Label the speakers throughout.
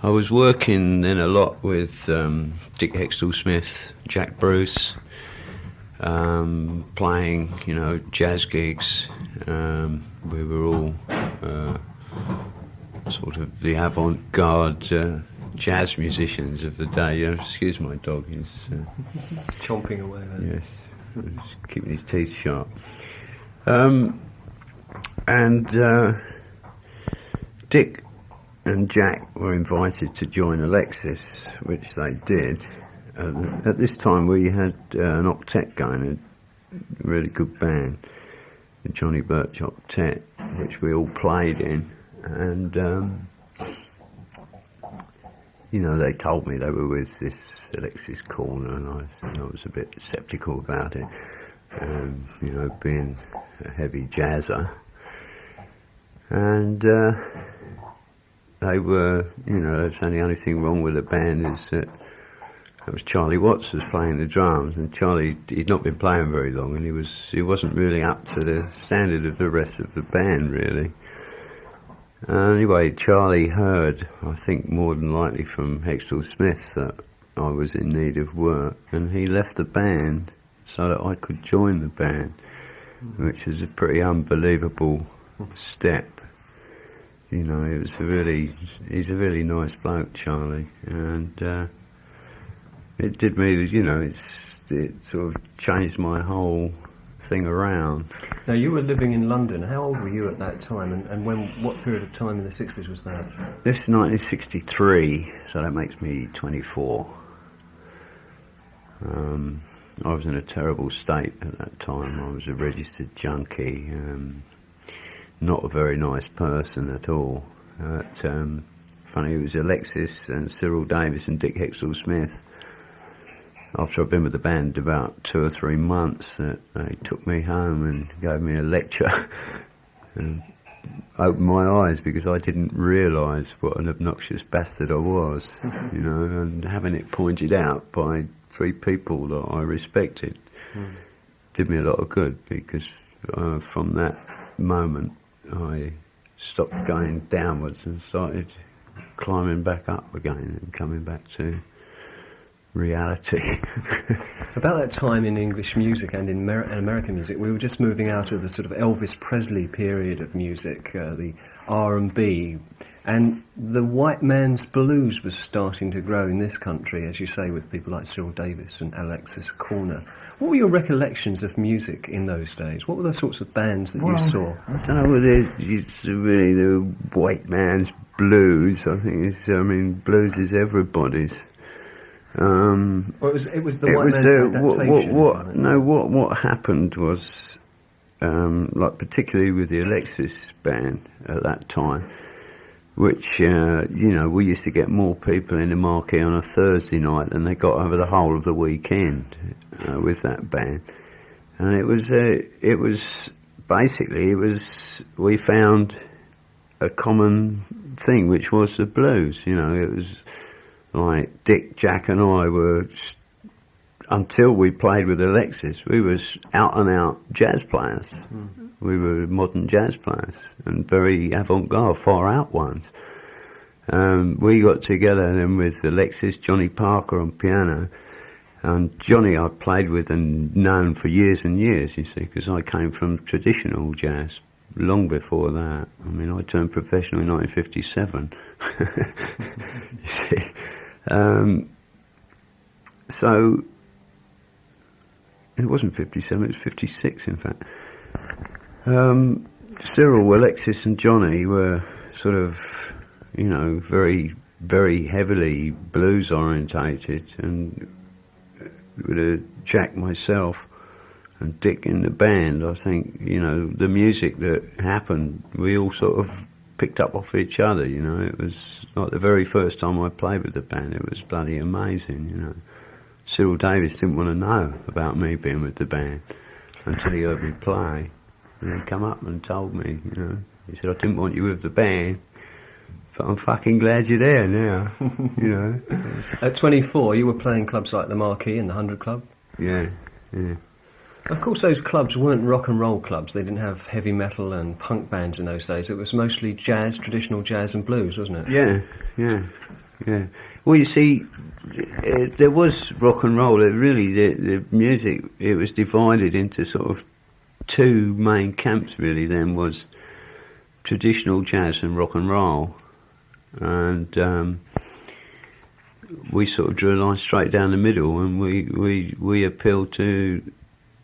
Speaker 1: I was working then a lot with Dick Hextall-Smith, Jack Bruce, playing, jazz gigs. We were all sort of the avant-garde jazz musicians of the day. Excuse my dog, he's
Speaker 2: chomping away there.
Speaker 1: Yes, he's keeping his teeth sharp. And Dick and Jack were invited to join Alexis, which they did. At this time we had an octet going, a really good band, the Johnny Birch Octet, which we all played in. And, they told me they were with this Alexis Korner, and I was a bit sceptical about it, being a heavy jazzer. And they were, that's the only thing wrong with the band is that it was Charlie Watts was playing the drums, and Charlie, he'd not been playing very long, and he wasn't really up to the standard of the rest of the band, really. Anyway, Charlie heard, I think more than likely from Hextall-Smith, that I was in need of work, and he left the band so that I could join the band, which is a pretty unbelievable step. He's a really nice bloke, Charlie, and it did me, it sort of changed my whole thing around.
Speaker 2: Now, you were living in London. How old were you at that time, and what period of time in the 60s was that?
Speaker 1: This is 1963, so that makes me 24. I was in a terrible state at that time. I was a registered junkie, not a very nice person at all. Funny, it was Alexis and Cyril Davis and Dick Hextall-Smith, after I'd been with the band about 2 or 3 months, that they took me home and gave me a lecture and opened my eyes, because I didn't realise what an obnoxious bastard I was, and having it pointed out by 3 people that I respected did me a lot of good, because from that moment I stopped going downwards and started climbing back up again and coming back to reality.
Speaker 2: About that time in English music and in American music, we were just moving out of the sort of Elvis Presley period of music, the R&B, and the white man's blues was starting to grow in this country, as you say, with people like Cyril Davis and Alexis Korner. What were your recollections of music in those days? What were the sorts of bands that you saw?
Speaker 1: I don't know whether it's really the white man's blues. I think blues is everybody's.
Speaker 2: Well, it was the white man's adaptation.
Speaker 1: What happened was, particularly with the Alexis band at that time, which, we used to get more people in the marquee on a Thursday night than they got over the whole of the weekend with that band. And we found a common thing, which was the blues. It was like Dick, Jack and I were, until we played with Alexis, we were out and out jazz players. We were modern jazz players, and very avant-garde, far out ones. We got together then with Alexis, Johnny Parker on piano, and Johnny I played with and known for years and years, you see, because I came from traditional jazz long before that. I turned professional in 1957. You see. So it wasn't 57, it was 56 in fact. Cyril, Alexis and Johnny were sort of, very, very heavily blues orientated, and with Jack, myself and Dick in the band, I think, the music that happened, we all sort of picked up off each other, It was like the very first time I played with the band, it was bloody amazing, Cyril Davis didn't want to know about me being with the band until he heard me play. And he come up and told me, he said, I didn't want you with the band, but I'm fucking glad you're there now,
Speaker 2: At 24, you were playing clubs like the Marquee and the 100 Club?
Speaker 1: Yeah.
Speaker 2: Of course, those clubs weren't rock and roll clubs. They didn't have heavy metal and punk bands in those days. It was mostly jazz, traditional jazz and blues, wasn't it?
Speaker 1: Yeah. yeah. Well, you see, there was rock and roll. The music, it was divided into sort of two main camps, really. Then was traditional jazz and rock and roll. And we sort of drew a line straight down the middle, and we appealed to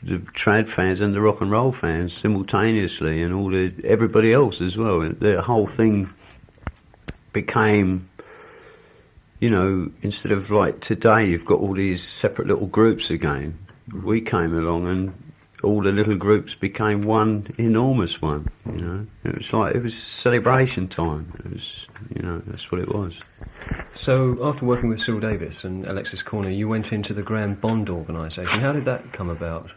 Speaker 1: the trad fans and the rock and roll fans simultaneously, and everybody else as well. The whole thing became, instead of like today, you've got all these separate little groups again. We came along, and all the little groups became one enormous one. It was celebration time. It was, that's what it was.
Speaker 2: So, after working with Cyril Davis and Alexis Korner, you went into the Graham Bond organisation. How did that come about?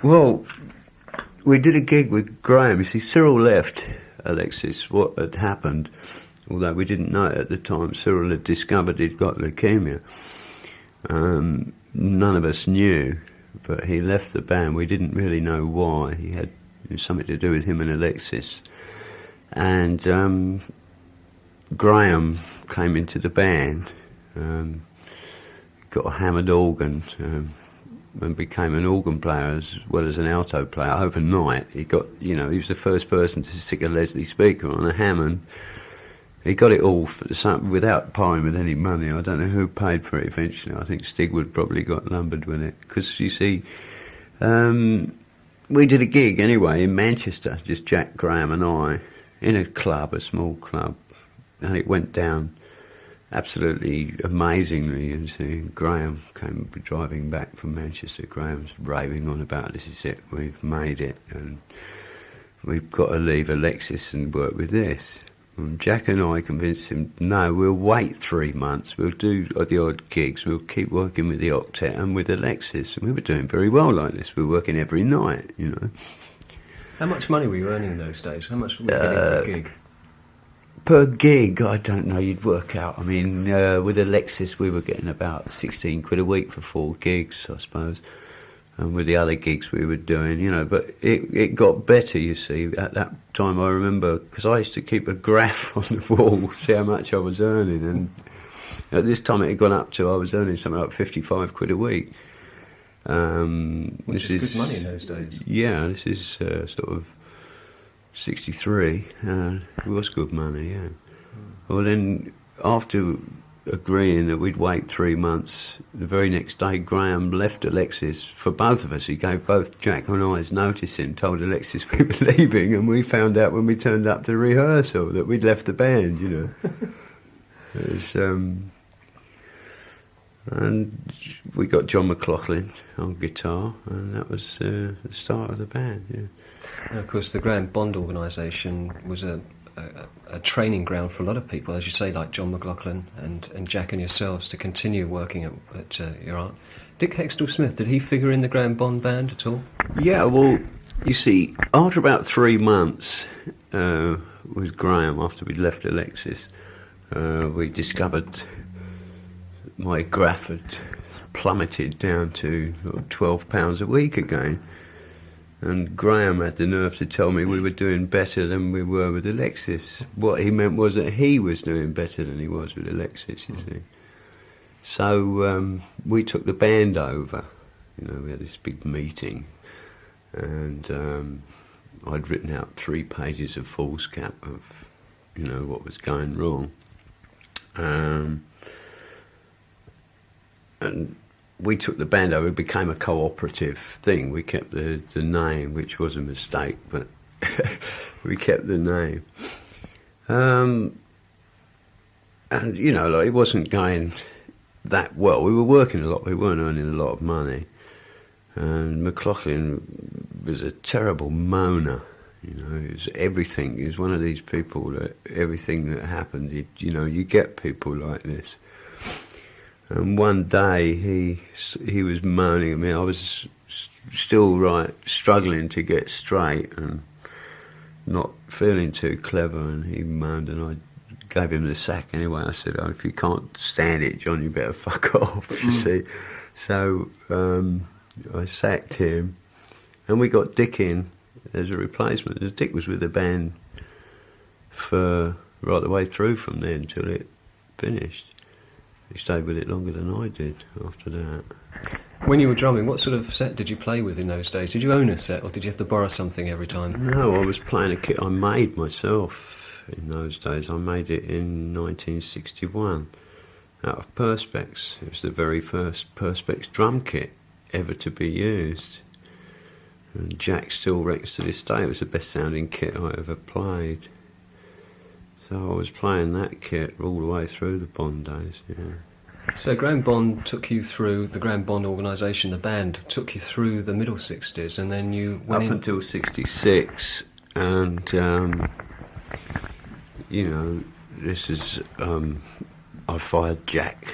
Speaker 1: Well, we did a gig with Graham. You see, Cyril left Alexis. What had happened, although we didn't know it at the time, Cyril had discovered he'd got leukemia. None of us knew, but he left the band. We didn't really know why. It was something to do with him and Alexis. And Graham came into the band, got a Hammond organ, and became an organ player as well as an alto player overnight. He was the first person to stick a Leslie speaker on a Hammond. He got it all without paying with any money. I don't know who paid for it eventually. I think Stigwood probably got lumbered with it. Because, you see, we did a gig anyway in Manchester, just Jack, Graham and I, in a club, a small club. And it went down absolutely amazingly. And so Graham came driving back from Manchester. Graham's raving on about, this is it, we've made it. And we've got to leave Alexis and work with this. And Jack and I convinced him, no, we'll wait 3 months, we'll do the odd gigs, we'll keep working with the octet and with Alexis. And we were doing very well like this, we were working every night,
Speaker 2: How much money were you earning in those days? How much were you getting per gig?
Speaker 1: Per gig, I don't know, you'd work out. I mean, with Alexis we were getting about 16 quid a week for 4 gigs, I suppose. And with the other gigs we were doing, but it got better, you see. At that time I remember, because I used to keep a graph on the wall, see how much I was earning, and at this time it had gone up to, I was earning something like 55 quid a week.
Speaker 2: Which is good money in those days.
Speaker 1: Yeah, this is sort of 63. It was good money, yeah. Well then, after agreeing that we'd wait 3 months, the very next day Graham left Alexis for both of us. He gave both Jack and I's notice in, told Alexis we were leaving, and we found out when we turned up to rehearsal that we'd left the band, It was, and we got John McLaughlin on guitar, and that was the start of the band, yeah.
Speaker 2: And of course the Graham Bond organisation was a training ground for a lot of people, as you say, like John McLaughlin and Jack and yourselves, to continue working at your art. Dick Hextall-Smith, did he figure in the Graham Bond band at all?
Speaker 1: Yeah, well, you see, after about 3 months with Graham, after we'd left Alexis, we discovered my graph had plummeted down to £12 a week again. And Graham had the nerve to tell me we were doing better than we were with Alexis. What he meant was that he was doing better than he was with Alexis, you see. So we took the band over. We had this big meeting. And I'd written out 3 pages of foolscap of, what was going wrong. And we took the band over, it became a cooperative thing. We kept the name, which was a mistake, but we kept the name. And, it wasn't going that well. We were working a lot, we weren't earning a lot of money. And McLaughlin was a terrible moaner, it was everything. He was one of these people that everything that happened, you get people like this. And one day he was moaning at me. I was still struggling to get straight and not feeling too clever, and he moaned, and I gave him the sack anyway. I said, if you can't stand it, John, you better fuck off, you see. So I sacked him, and we got Dick in as a replacement. Dick was with the band for right the way through from then until it finished. He stayed with it longer than I did after that.
Speaker 2: When you were drumming, what sort of set did you play with in those days? Did you own a set, or did you have to borrow something every time?
Speaker 1: No, I was playing a kit I made myself in those days. I made it in 1961 out of Perspex. It was the very first Perspex drum kit ever to be used. And Jack still reckons to this day it was the best sounding kit I ever played. So I was playing that kit all the way through the Bond days, yeah.
Speaker 2: So Graham Bond took you through, the Graham Bond organisation, the band, took you through the middle 60s, and then you went
Speaker 1: up until 66, and, you know, this is, I fired Jack.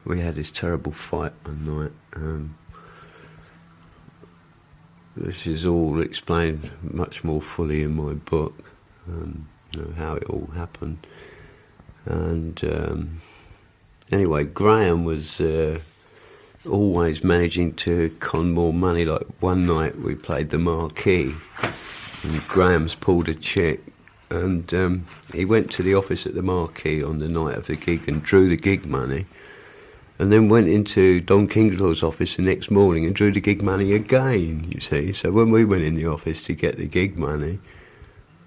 Speaker 1: We had this terrible fight one night. This is all explained much more fully in my book, you know, how it all happened. And anyway, Graham was always managing to con more money. Like one night we played the Marquee, and Graham's pulled a chick, and he went to the office at the Marquee on the night of the gig and drew the gig money, and then went into Don Kinglaw's office the next morning and drew the gig money again, you see. So when we went in the office to get the gig money,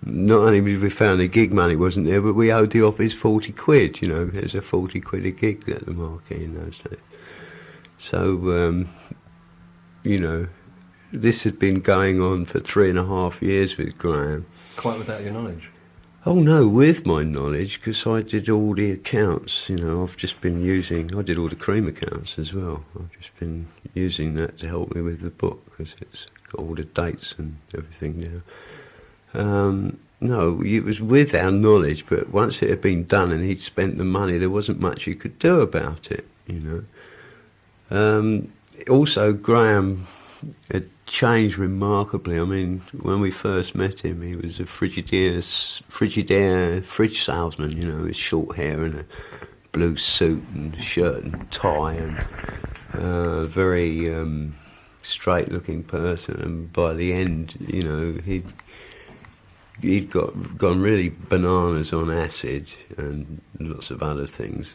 Speaker 1: not only did we found the gig money wasn't there, but we owed the office 40 quid, you know. There's a 40 quid a gig at the Marquee in those days. So, you know, this had been going on for 3.5 years with Graham.
Speaker 2: quite without your knowledge.
Speaker 1: Oh no, with my knowledge, because I did all the accounts, you know. I've just been using, I did all the Cream accounts as well. I've just been using that to help me with the book, because it's got all the dates and everything now. No, it was with our knowledge, but once it had been done and he'd spent the money, there wasn't much you could do about it, you know. Also, Graham had changed remarkably. I mean, when we first met him, he was a Frigidaire fridge salesman, you know, with short hair and a blue suit and shirt and tie, and very straight-looking person. And by the end, you know, he'd gone really bananas on acid and lots of other things.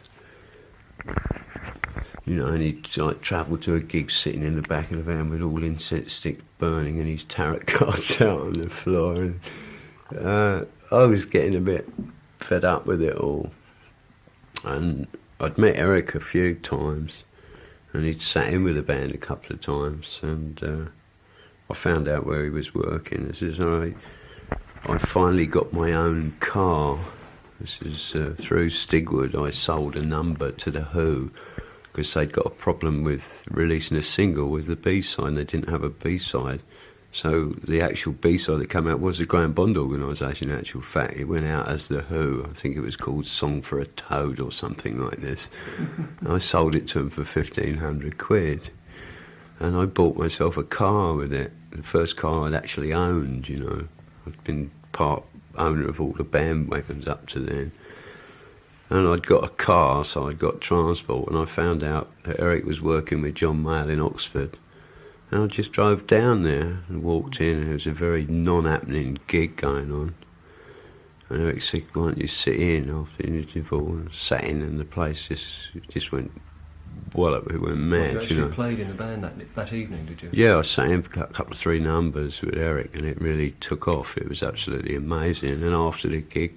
Speaker 1: You know, and he'd like travelled to a gig sitting in the back of the van with all incense sticks burning and his tarot cards out on the floor. And I was getting a bit fed up with it all. And I'd met Eric a few times, and he'd sat in with the band a couple of times, and I found out where he was working. This is I finally got my own car. This is through Stigwood. I sold a number to The Who because they'd got a problem with releasing a single with the B-side, and they didn't have a B-side. So the actual B-side that came out was the Graham Bond organisation, in actual fact. It went out as The Who. I think it was called Song for a Toad or something like this. I sold it to them for 1,500 quid. And I bought myself a car with it. The first car I'd actually owned, you know. I'd been part owner of all the bandwagons up to then. And I'd got a car, so I'd got transport, and I found out that Eric was working with John Mayall in Oxford. And I just drove down there and walked in, and there was a very non-happening gig going on. And Eric said, "Why don't you sit in after the interval?" And sat in, and the place just went wallop, it went mad,
Speaker 2: You actually
Speaker 1: you know.
Speaker 2: played in the band that evening, did you?
Speaker 1: Yeah, I sat in for a couple of 3 numbers with Eric, and it really took off. It was absolutely amazing. And after the gig,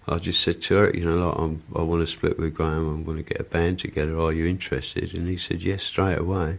Speaker 1: I just said to Eric, you know, like, I want to split with Graham, I'm going to get a band together, are you interested? And he said yes straight away.